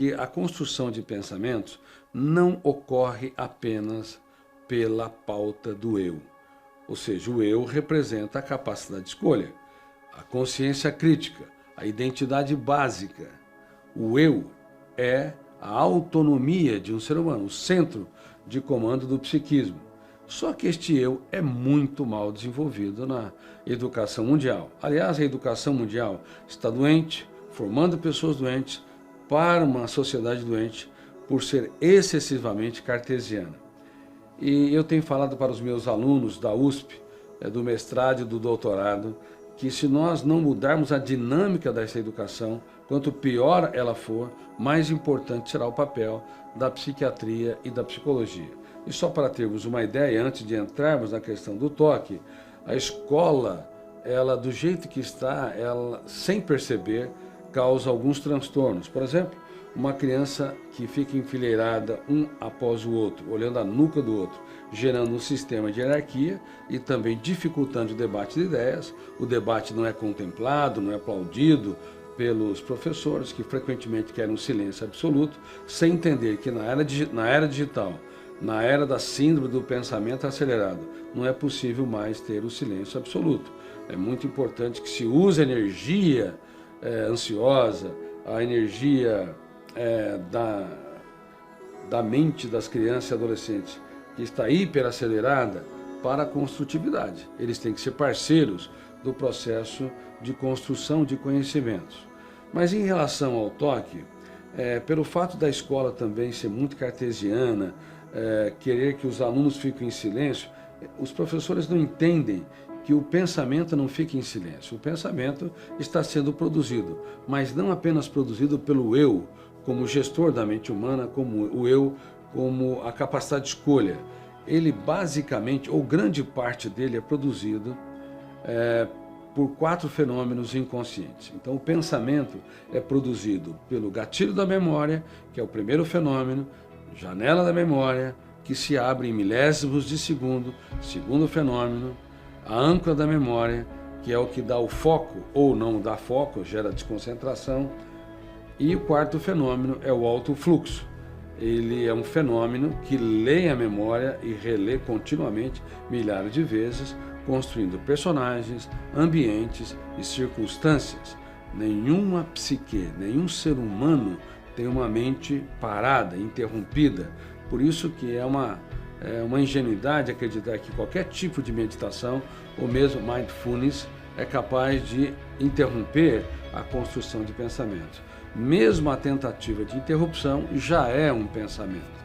que a construção de pensamentos não ocorre apenas pela pauta do eu. Ou seja, o eu representa a capacidade de escolha, a consciência crítica, a identidade básica. O eu é a autonomia de um ser humano, o centro de comando do psiquismo. Só que este eu é muito mal desenvolvido na educação mundial. Aliás, a educação mundial está doente, formando pessoas doentes para uma sociedade doente por ser excessivamente cartesiana. E eu tenho falado para os meus alunos da USP, do mestrado e do doutorado, que se nós não mudarmos a dinâmica dessa educação, quanto pior ela for, mais importante será o papel da psiquiatria e da psicologia. E só para termos uma ideia, antes de entrarmos na questão do toque, a escola, ela do jeito que está, ela sem perceber, causa alguns transtornos. Por exemplo, uma criança que fica enfileirada um após o outro, olhando a nuca do outro, gerando um sistema de hierarquia e também dificultando o debate de ideias. O debate não é contemplado, não é aplaudido pelos professores, que frequentemente querem um silêncio absoluto, sem entender que na era digital, na era da síndrome do pensamento acelerado, não é possível mais ter o silêncio absoluto. É muito importante que se use a energia ansiosa, a energia da mente das crianças e adolescentes, que está hiperacelerada, para a construtividade. Eles têm que ser parceiros do processo de construção de conhecimentos. Mas em relação ao toque, pelo fato da escola também ser muito cartesiana, querer que os alunos fiquem em silêncio, os professores não entendem que o pensamento não fica em silêncio. O pensamento está sendo produzido, mas não apenas produzido pelo eu, como gestor da mente humana, como o eu, como a capacidade de escolha. Ele basicamente, ou grande parte dele, é produzido por 4 fenômenos inconscientes. Então, o pensamento é produzido pelo gatilho da memória, que é o primeiro fenômeno, janela da memória, que se abre em milésimos de segundo, segundo fenômeno, a âncora da memória, que é o que dá o foco ou não dá foco, gera desconcentração, e o quarto fenômeno é o alto fluxo. Ele é um fenômeno que lê a memória e relê continuamente, milhares de vezes, construindo personagens, ambientes e circunstâncias. Nenhuma psique, nenhum ser humano tem uma mente parada, interrompida. Por isso que é uma ingenuidade acreditar que qualquer tipo de meditação, ou mesmo mindfulness, é capaz de interromper a construção de pensamentos. Mesmo a tentativa de interrupção já é um pensamento.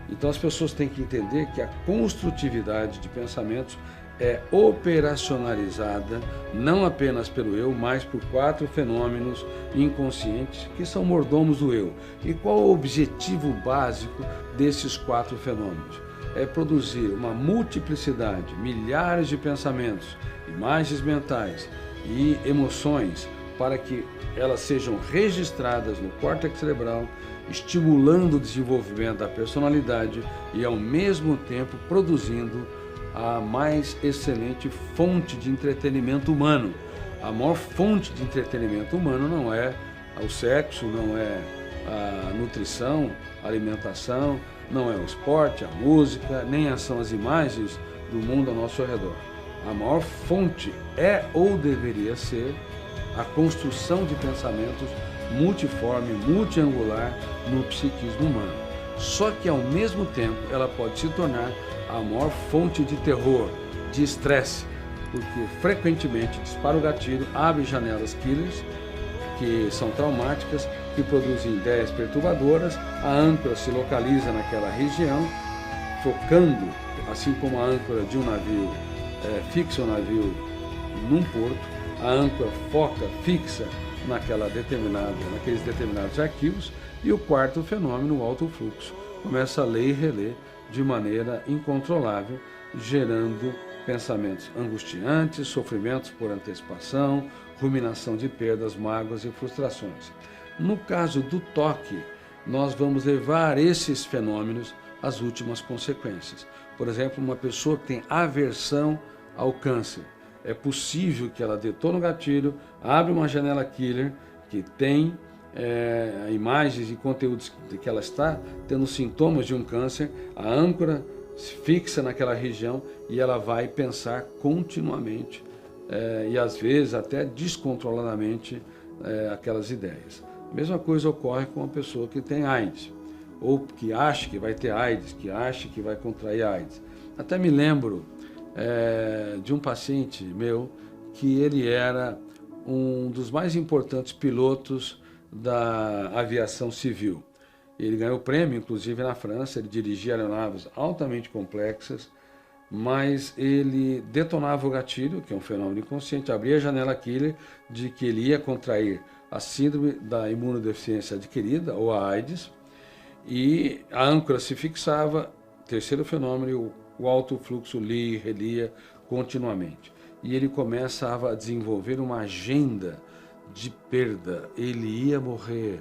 Então as pessoas têm que entender que a construtividade de pensamentos é operacionalizada não apenas pelo eu, mas por 4 fenômenos inconscientes que são mordomos do eu. E qual o objetivo básico desses 4 fenômenos? É produzir uma multiplicidade, milhares de pensamentos, imagens mentais e emoções para que elas sejam registradas no córtex cerebral, estimulando o desenvolvimento da personalidade e, ao mesmo tempo, produzindo a mais excelente fonte de entretenimento humano. A maior fonte de entretenimento humano não é o sexo, não é a nutrição, a alimentação, não é o esporte, a música, nem são as imagens do mundo ao nosso redor. A maior fonte é ou deveria ser a construção de pensamentos multiforme, multiangular no psiquismo humano. Só que, ao mesmo tempo, ela pode se tornar a maior fonte de terror, de estresse, porque frequentemente dispara o gatilho, abre janelas killers, que são traumáticas, que produzem ideias perturbadoras, a âncora se localiza naquela região, focando, assim como a âncora de um navio fixa o navio num porto, a âncora foca, fixa naqueles determinados arquivos, e o quarto fenômeno, o alto fluxo, começa a ler e reler de maneira incontrolável, gerando pensamentos angustiantes, sofrimentos por antecipação, ruminação de perdas, mágoas e frustrações. No caso do toque, nós vamos levar esses fenômenos às últimas consequências. Por exemplo, uma pessoa que tem aversão ao câncer, é possível que ela detone o gatilho, abre uma janela killer que tem imagens e conteúdos de que ela está tendo sintomas de um câncer, a âncora se fixa naquela região e ela vai pensar continuamente e às vezes até descontroladamente aquelas ideias. A mesma coisa ocorre com uma pessoa que tem AIDS, ou que acha que vai ter AIDS, que acha que vai contrair AIDS. Até me lembro de um paciente meu que ele era um dos mais importantes pilotos da aviação civil. Ele ganhou prêmio, inclusive na França, ele dirigia aeronaves altamente complexas, mas ele detonava o gatilho, que é um fenômeno inconsciente, abria a janela killer de que ele ia contrair a síndrome da imunodeficiência adquirida, ou a AIDS, e a âncora se fixava, terceiro fenômeno, o alto fluxo lia e relia continuamente. E ele começava a desenvolver uma agenda de perda, ele ia morrer.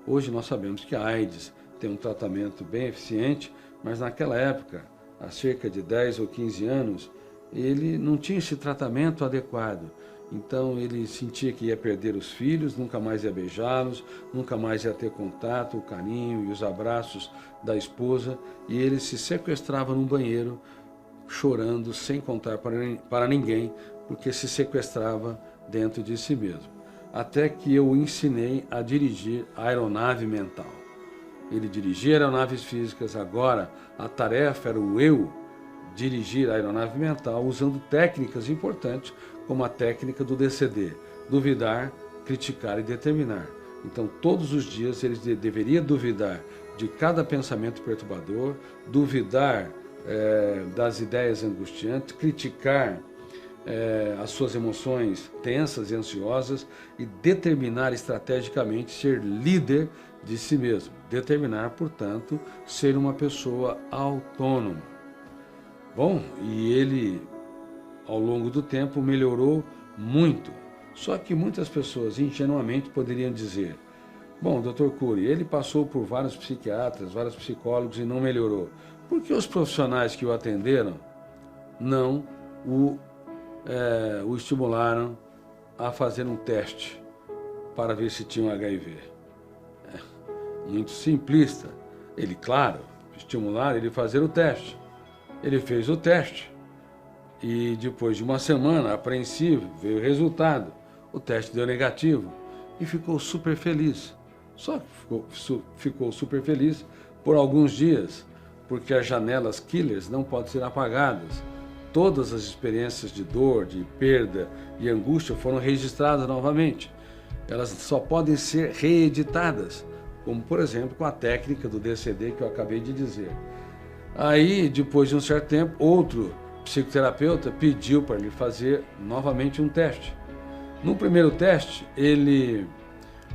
Hoje nós sabemos que a AIDS tem um tratamento bem eficiente, mas naquela época, há cerca de 10 ou 15 anos, ele não tinha esse tratamento adequado. Então ele sentia que ia perder os filhos, nunca mais ia beijá-los, nunca mais ia ter contato, o carinho e os abraços da esposa, e ele se sequestrava num banheiro, chorando, sem contar para ninguém, porque se sequestrava dentro de si mesmo. Até que eu o ensinei a dirigir a aeronave mental. Ele dirigia aeronaves físicas, agora a tarefa era o eu dirigir a aeronave mental usando técnicas importantes, como a técnica do DCD, duvidar, criticar e determinar. Então, todos os dias ele deveria duvidar de cada pensamento perturbador, duvidar das ideias angustiantes, criticar as suas emoções tensas e ansiosas e determinar estrategicamente ser líder de si mesmo. Determinar, portanto, ser uma pessoa autônoma. Bom, e ele, ao longo do tempo, melhorou muito. Só que muitas pessoas ingenuamente poderiam dizer: bom, Dr. Cury, ele passou por vários psiquiatras, vários psicólogos e não melhorou. Por que os profissionais que o atenderam não o estimularam a fazer um teste para ver se tinha um HIV? Muito simplista. Ele, claro, estimularam ele a fazer o teste. Ele fez o teste e depois de uma semana, apreensivo, veio o resultado. O teste deu negativo e ficou super feliz. Só ficou super feliz por alguns dias, porque as janelas killers não podem ser apagadas. Todas as experiências de dor, de perda e angústia foram registradas novamente. Elas só podem ser reeditadas, como por exemplo com a técnica do DCD que eu acabei de dizer. Aí, depois de um certo tempo, outro psicoterapeuta pediu para ele fazer novamente um teste. No primeiro teste, ele,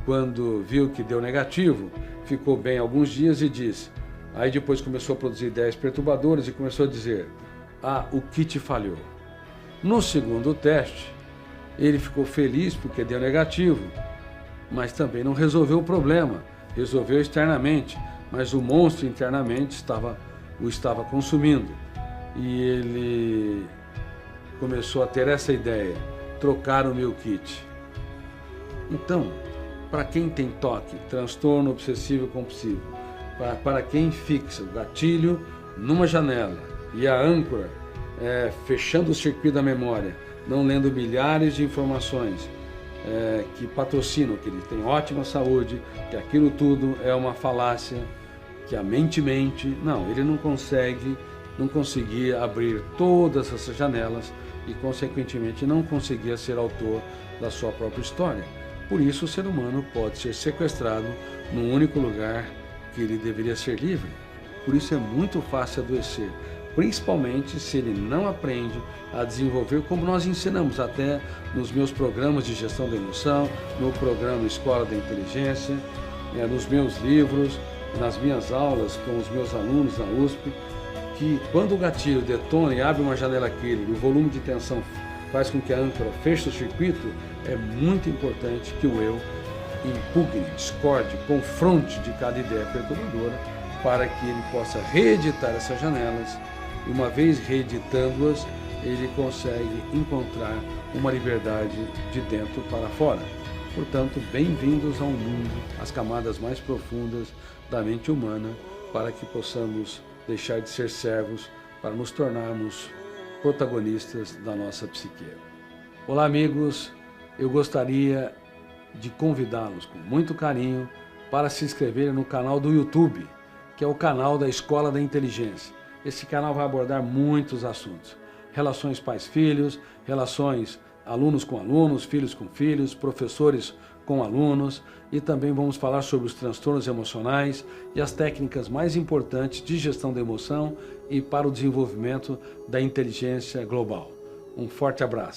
quando viu que deu negativo, ficou bem alguns dias e disse. Aí depois começou a produzir ideias perturbadoras e começou a dizer: o kit falhou. No segundo teste, ele ficou feliz porque deu negativo, mas também não resolveu o problema. Resolveu externamente, mas o monstro internamente o estava consumindo. E ele começou a ter essa ideia: trocar o meu kit. Então, para quem tem TOC, transtorno obsessivo compulsivo, para quem fixa o gatilho numa janela e a âncora fechando o circuito da memória, não lendo milhares de informações que patrocinam que ele tem ótima saúde, que aquilo tudo é uma falácia, que a mente mente. Não, ele não conseguia abrir todas essas janelas e, consequentemente, não conseguia ser autor da sua própria história. Por isso, o ser humano pode ser sequestrado num único lugar que ele deveria ser livre. Por isso é muito fácil adoecer, principalmente se ele não aprende a desenvolver, como nós ensinamos até nos meus programas de gestão da emoção, no programa Escola da Inteligência, nos meus livros, nas minhas aulas com os meus alunos na USP, que quando o gatilho detona e abre uma janela killer, o volume de tensão faz com que a âncora feche o circuito, é muito importante que o eu impugne, discorde, confronte de cada ideia perturbadora para que ele possa reeditar essas janelas. E uma vez reeditando-as, ele consegue encontrar uma liberdade de dentro para fora. Portanto, bem-vindos ao mundo, às camadas mais profundas da mente humana, para que possamos deixar de ser servos, para nos tornarmos protagonistas da nossa psique. Olá, amigos, eu gostaria de convidá-los com muito carinho para se inscreverem no canal do YouTube, que é o canal da Escola da Inteligência. Esse canal vai abordar muitos assuntos: relações pais-filhos, relações alunos com alunos, filhos com filhos, professores com alunos, e também vamos falar sobre os transtornos emocionais e as técnicas mais importantes de gestão da emoção e para o desenvolvimento da inteligência global. Um forte abraço.